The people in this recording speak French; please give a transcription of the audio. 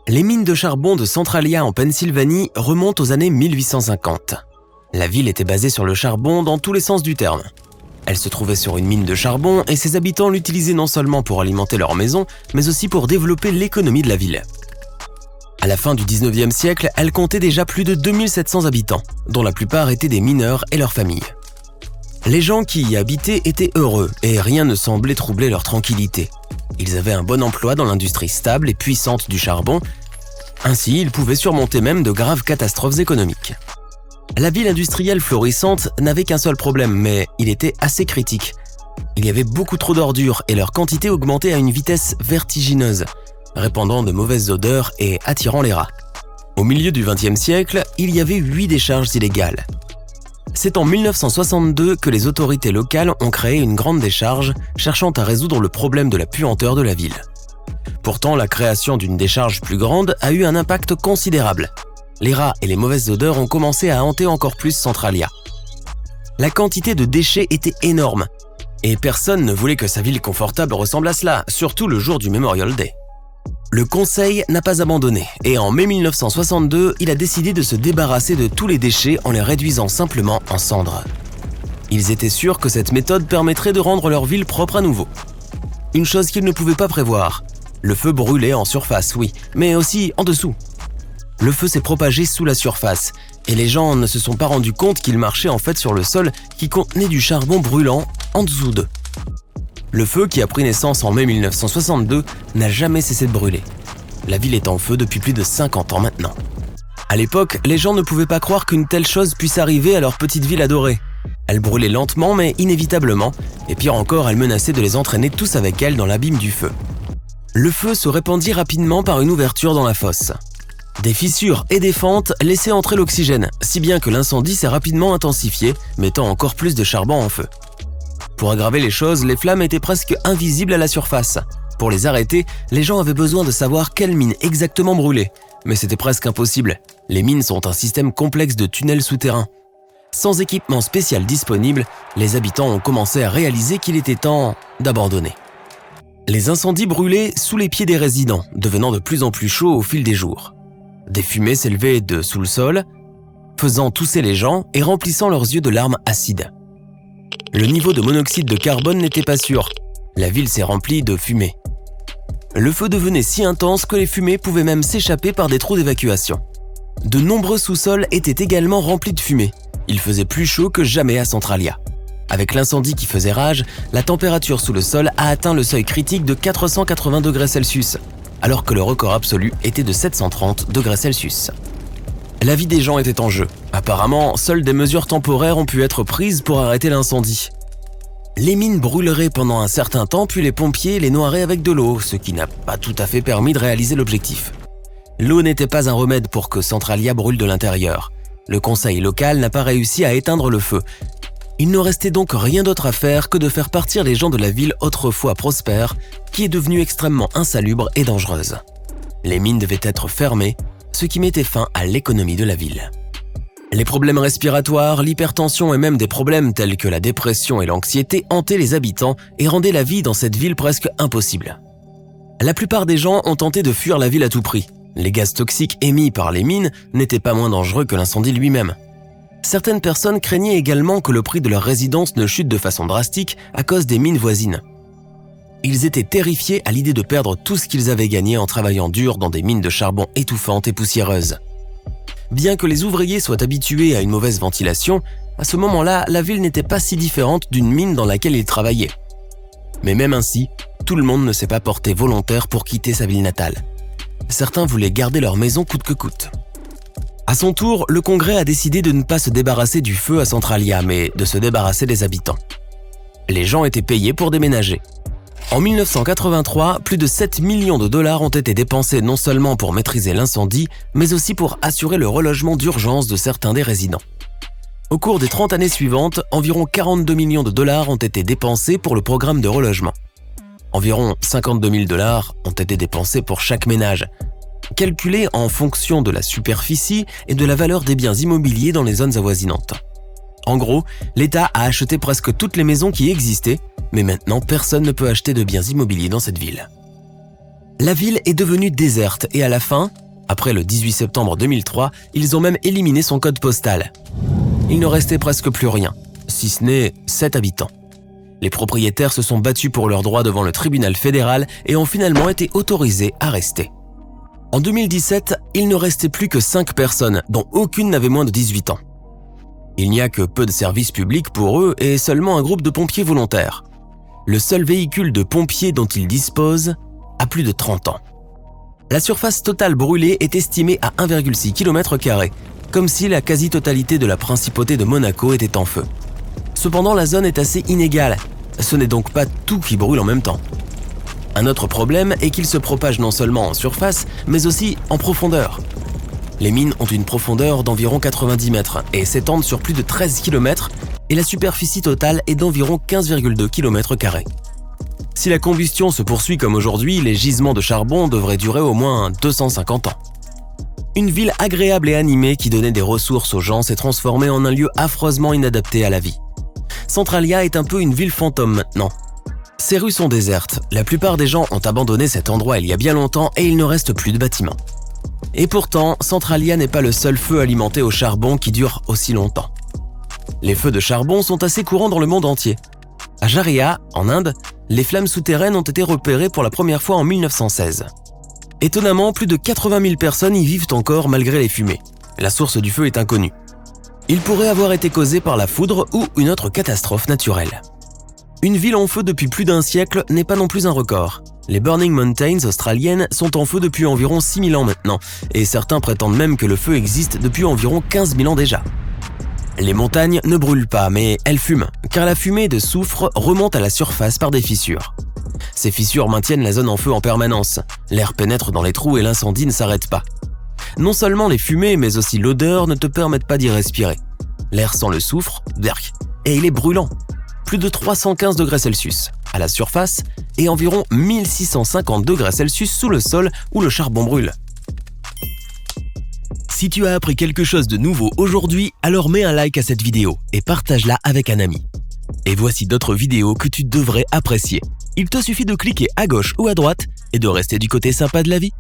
Les mines de charbon de Centralia en Pennsylvanie remontent aux années 1850. La ville était basée sur le charbon dans tous les sens du terme. Elle se trouvait sur une mine de charbon et ses habitants l'utilisaient non seulement pour alimenter leur maison, mais aussi pour développer l'économie de la ville. À la fin du 19e siècle, elle comptait déjà plus de 2700 habitants, dont la plupart étaient des mineurs et leurs familles. Les gens qui y habitaient étaient heureux et rien ne semblait troubler leur tranquillité. Ils avaient un bon emploi dans l'industrie stable et puissante du charbon. Ainsi, ils pouvaient surmonter même de graves catastrophes économiques. La ville industrielle florissante n'avait qu'un seul problème, mais il était assez critique. Il y avait beaucoup trop d'ordures et leur quantité augmentait à une vitesse vertigineuse, répandant de mauvaises odeurs et attirant les rats. Au milieu du XXe siècle, il y avait 8 décharges illégales. C'est en 1962 que les autorités locales ont créé une grande décharge cherchant à résoudre le problème de la puanteur de la ville. Pourtant, la création d'une décharge plus grande a eu un impact considérable. Les rats et les mauvaises odeurs ont commencé à hanter encore plus Centralia. La quantité de déchets était énorme, et personne ne voulait que sa ville confortable ressemble à cela, surtout le jour du Memorial Day. Le conseil n'a pas abandonné, et en mai 1962, il a décidé de se débarrasser de tous les déchets en les réduisant simplement en cendres. Ils étaient sûrs que cette méthode permettrait de rendre leur ville propre à nouveau. Une chose qu'ils ne pouvaient pas prévoir, le feu brûlait en surface, oui, mais aussi en dessous. Le feu s'est propagé sous la surface, et les gens ne se sont pas rendus compte qu'ils marchaient en fait sur le sol qui contenait du charbon brûlant en dessous d'eux. Le feu, qui a pris naissance en mai 1962, n'a jamais cessé de brûler. La ville est en feu depuis plus de 50 ans maintenant. À l'époque, les gens ne pouvaient pas croire qu'une telle chose puisse arriver à leur petite ville adorée. Elle brûlait lentement mais inévitablement, et pire encore, elle menaçait de les entraîner tous avec elle dans l'abîme du feu. Le feu se répandit rapidement par une ouverture dans la fosse. Des fissures et des fentes laissaient entrer l'oxygène, si bien que l'incendie s'est rapidement intensifié, mettant encore plus de charbon en feu. Pour aggraver les choses, les flammes étaient presque invisibles à la surface. Pour les arrêter, les gens avaient besoin de savoir quelle mine exactement brûlait. Mais c'était presque impossible. Les mines sont un système complexe de tunnels souterrains. Sans équipement spécial disponible, les habitants ont commencé à réaliser qu'il était temps d'abandonner. Les incendies brûlaient sous les pieds des résidents, devenant de plus en plus chauds au fil des jours. Des fumées s'élevaient de sous le sol, faisant tousser les gens et remplissant leurs yeux de larmes acides. Le niveau de monoxyde de carbone n'était pas sûr. La ville s'est remplie de fumée. Le feu devenait si intense que les fumées pouvaient même s'échapper par des trous d'évacuation. De nombreux sous-sols étaient également remplis de fumée. Il faisait plus chaud que jamais à Centralia. Avec l'incendie qui faisait rage, la température sous le sol a atteint le seuil critique de 480 degrés Celsius, alors que le record absolu était de 730 degrés Celsius. La vie des gens était en jeu. Apparemment, seules des mesures temporaires ont pu être prises pour arrêter l'incendie. Les mines brûleraient pendant un certain temps, puis les pompiers les noieraient avec de l'eau, ce qui n'a pas tout à fait permis de réaliser l'objectif. L'eau n'était pas un remède pour que Centralia brûle de l'intérieur. Le conseil local n'a pas réussi à éteindre le feu. Il ne restait donc rien d'autre à faire que de faire partir les gens de la ville autrefois prospère, qui est devenue extrêmement insalubre et dangereuse. Les mines devaient être fermées, ce qui mettait fin à l'économie de la ville. Les problèmes respiratoires, l'hypertension et même des problèmes tels que la dépression et l'anxiété hantaient les habitants et rendaient la vie dans cette ville presque impossible. La plupart des gens ont tenté de fuir la ville à tout prix. Les gaz toxiques émis par les mines n'étaient pas moins dangereux que l'incendie lui-même. Certaines personnes craignaient également que le prix de leur résidence ne chute de façon drastique à cause des mines voisines. Ils étaient terrifiés à l'idée de perdre tout ce qu'ils avaient gagné en travaillant dur dans des mines de charbon étouffantes et poussiéreuses. Bien que les ouvriers soient habitués à une mauvaise ventilation, à ce moment-là, la ville n'était pas si différente d'une mine dans laquelle ils travaillaient. Mais même ainsi, tout le monde ne s'est pas porté volontaire pour quitter sa ville natale. Certains voulaient garder leur maison coûte que coûte. À son tour, le Congrès a décidé de ne pas se débarrasser du feu à Centralia, mais de se débarrasser des habitants. Les gens étaient payés pour déménager. En 1983, plus de 7 millions de dollars ont été dépensés non seulement pour maîtriser l'incendie, mais aussi pour assurer le relogement d'urgence de certains des résidents. Au cours des 30 années suivantes, environ 42 millions de dollars ont été dépensés pour le programme de relogement. Environ 52 000 dollars ont été dépensés pour chaque ménage, calculés en fonction de la superficie et de la valeur des biens immobiliers dans les zones avoisinantes. En gros, l'État a acheté presque toutes les maisons qui existaient, mais maintenant personne ne peut acheter de biens immobiliers dans cette ville. La ville est devenue déserte et à la fin, après le 18 septembre 2003, ils ont même éliminé son code postal. Il ne restait presque plus rien, si ce n'est 7 habitants. Les propriétaires se sont battus pour leurs droits devant le tribunal fédéral et ont finalement été autorisés à rester. En 2017, il ne restait plus que 5 personnes, dont aucune n'avait moins de 18 ans. Il n'y a que peu de services publics pour eux et seulement un groupe de pompiers volontaires. Le seul véhicule de pompiers dont ils disposent a plus de 30 ans. La surface totale brûlée est estimée à 1,6 km², comme si la quasi-totalité de la principauté de Monaco était en feu. Cependant, la zone est assez inégale, ce n'est donc pas tout qui brûle en même temps. Un autre problème est qu'il se propage non seulement en surface, mais aussi en profondeur. Les mines ont une profondeur d'environ 90 mètres et s'étendent sur plus de 13 km et la superficie totale est d'environ 15,2 km². Si la combustion se poursuit comme aujourd'hui, les gisements de charbon devraient durer au moins 250 ans. Une ville agréable et animée qui donnait des ressources aux gens s'est transformée en un lieu affreusement inadapté à la vie. Centralia est un peu une ville fantôme maintenant. Ses rues sont désertes, la plupart des gens ont abandonné cet endroit il y a bien longtemps et il ne reste plus de bâtiments. Et pourtant, Centralia n'est pas le seul feu alimenté au charbon qui dure aussi longtemps. Les feux de charbon sont assez courants dans le monde entier. À Jharia, en Inde, les flammes souterraines ont été repérées pour la première fois en 1916. Étonnamment, plus de 80 000 personnes y vivent encore malgré les fumées. La source du feu est inconnue. Il pourrait avoir été causé par la foudre ou une autre catastrophe naturelle. Une ville en feu depuis plus d'un siècle n'est pas non plus un record. Les Burning Mountains australiennes sont en feu depuis environ 6 000 ans maintenant, et certains prétendent même que le feu existe depuis environ 15 000 ans déjà. Les montagnes ne brûlent pas, mais elles fument, car la fumée de soufre remonte à la surface par des fissures. Ces fissures maintiennent la zone en feu en permanence. L'air pénètre dans les trous et l'incendie ne s'arrête pas. Non seulement les fumées, mais aussi l'odeur ne te permettent pas d'y respirer. L'air sent le soufre, berk, et il est brûlant. Plus de 315 degrés Celsius à la surface et environ 1650 degrés Celsius sous le sol où le charbon brûle. Si tu as appris quelque chose de nouveau aujourd'hui, alors mets un like à cette vidéo et partage-la avec un ami. Et voici d'autres vidéos que tu devrais apprécier. Il te suffit de cliquer à gauche ou à droite et de rester du côté sympa de la vie.